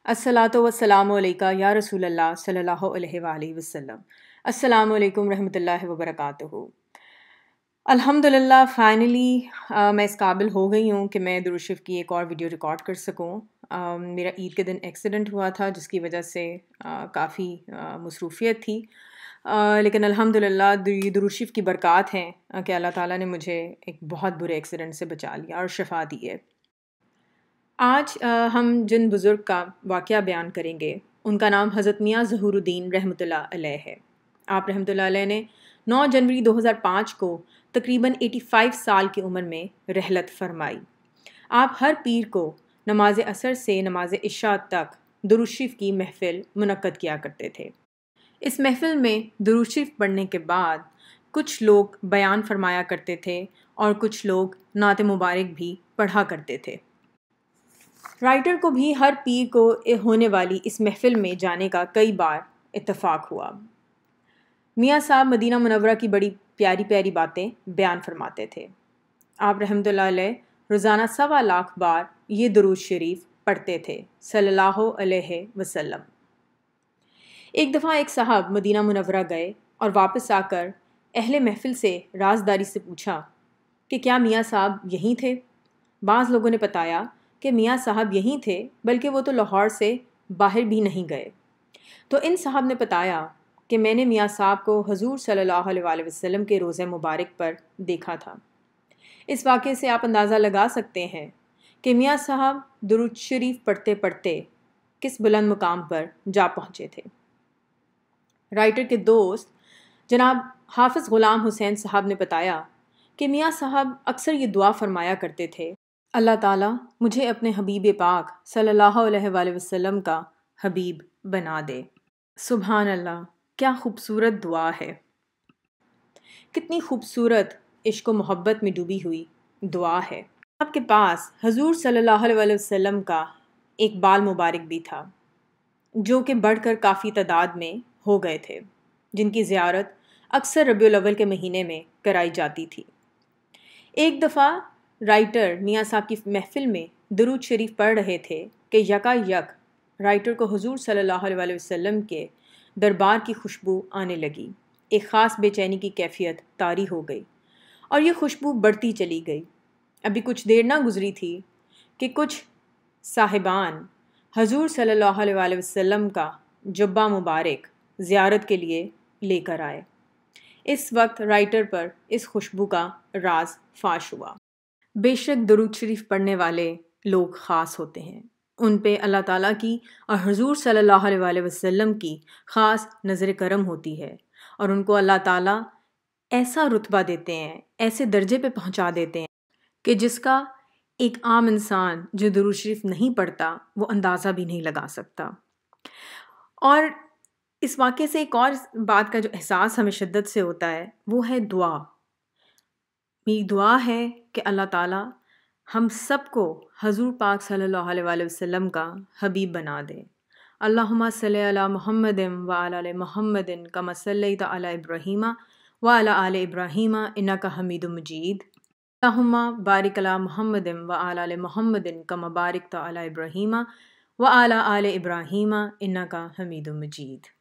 अस्सलातु वस्सलामु अलैका या रसूल अल्लाह सल्लल्लाहु अलैहि वसल्लम। अस्सलामु अलैकुम रहमतुल्लाहि व बरकातुहू। अल्हम्दुलिल्लाह फाइनली मैं इस काबिल हो गई हूँ कि मैं दुरूद शरीफ की एक और वीडियो रिकॉर्ड कर सकूँ। मेरा ईद के दिन एक्सीडेंट हुआ था जिसकी वजह से काफ़ी मसरूफियत थी, लेकिन अल्हम्दुलिल्लाह दुरूद शरीफ की बरक़ात हैं कि अल्लाह ताला ने मुझे एक बहुत बुरे एक्सीडेंट से बचा लिया और शफा दी है। आज हम जिन बुज़ुर्ग का वाक़या बयान करेंगे उनका नाम हज़रत मियाँ ज़हूरुद्दीन रहमतुल्लाह अलैह है। आप रहमतुल्लाह अलैह ने 9 जनवरी 2005 को तकरीबन 85 साल की उम्र में रहलत फरमाई। आप हर पीर को नमाज असर से नमाज इशा तक दुरूद शरीफ की महफ़िल मुनक्कद किया करते थे। इस महफ़िल में दुरूद शरीफ पढ़ने के बाद कुछ लोग बयान फरमाया करते थे और कुछ लोग नात मुबारक भी पढ़ा करते थे। राइटर को भी हर पीर को होने वाली इस महफ़िल में जाने का कई बार इत्तफ़ाक़ हुआ। मियाँ साहब मदीना मुनव्वरा की बड़ी प्यारी प्यारी बातें बयान फरमाते थे। आप रहमतुल्लाह अलैह रोज़ाना 1.25 लाख बार ये दुरूद शरीफ पढ़ते थे सल्लल्लाहु अलैहि वसल्लम। एक दफ़ा एक साहब मदीना मुनव्वरा गए और वापस आकर अहले महफ़िल से राज़दारी से पूछा कि क्या मियाँ साहब यहीं थे। बाज़ लोगों ने बताया कि मियाँ साहब यहीं थे, बल्कि वो तो लाहौर से बाहर भी नहीं गए। तो इन साहब ने बताया कि मैंने मियाँ साहब को हुज़ूर सल्लल्लाहु अलैहि वसल्लम के रोज़े मुबारक पर देखा था। इस वाक़े से आप अंदाज़ा लगा सकते हैं कि मियाँ साहब दुरूद शरीफ पढ़ते पढ़ते किस बुलंद मुकाम पर जा पहुँचे थे। राइटर के दोस्त जनाब हाफ़िज़ ग़ुलाम हुसैन साहब ने बताया कि मियाँ साहब अक्सर ये दुआ फरमाया करते थे, अल्लाह ताला मुझे अपने हबीब पाक सल्लल्लाहु अलैहि वसल्लम का हबीब बना दे। सुभान अल्लाह, क्या खूबसूरत दुआ है। कितनी खूबसूरत इश्क व मोहब्बत में डूबी हुई दुआ है। आपके पास हुज़ूर सल्लल्लाहु अलैहि वसल्लम का एक बाल मुबारक भी था जो कि बढ़कर काफ़ी तादाद में हो गए थे, जिनकी ज़ियारत अक्सर रबीउल अव्वल के महीने में कराई जाती थी। एक दफ़ा राइटर मियाँ साहब की महफ़िल में दुरूद शरीफ पढ़ रहे थे कि यकायक राइटर को हुज़ूर सल्लल्लाहु अलैहि वसल्लम के दरबार की खुशबू आने लगी। एक ख़ास बेचैनी की कैफियत तारी हो गई और ये खुशबू बढ़ती चली गई। अभी कुछ देर ना गुज़री थी कि कुछ साहिबान हुज़ूर सल्लल्लाहु अलैहि वसल्लम का जुब्बा मुबारक ज़ियारत के लिए लेकर आए। इस वक्त राइटर पर इस खुशबू का राज फाश हुआ। बेशक दुरूद शरीफ पढ़ने वाले लोग ख़ास होते हैं, उन पे अल्लाह ताला की और हुज़ूर सल्लल्लाहु अलैहि वसल्लम की ख़ास नज़र करम होती है और उनको अल्लाह ताला ऐसा रुतबा देते हैं, ऐसे दर्जे पे पहुंचा देते हैं कि जिसका एक आम इंसान जो दुरूद शरीफ नहीं पढ़ता वो अंदाज़ा भी नहीं लगा सकता। और इस वाक़े से एक और बात का जो एहसास हमें शिद्दत से होता है वो है दुआ। मेरी दुआ है कि अल्लाह ताला हम सबको हुज़ूर पाक सल्लल्लाहु अलैहि वसल्लम का हबीब बना दे। अल्लाहुम्मा सल्लि अला मुहम्मदिन व अला आलि मुहम्मदिन कमा सल्लैता अला इब्राहीम व अला आलि इब्राहीम इन्नका हमीदुम मजीद। अल्लाहुम्मा बारिक अला मुहम्मदिन व अला आलि मुहम्मदिन कमा बारिकता अला इब्राहीम व अला आलि इब्राहीम इन्नका हमीदुम मजीद।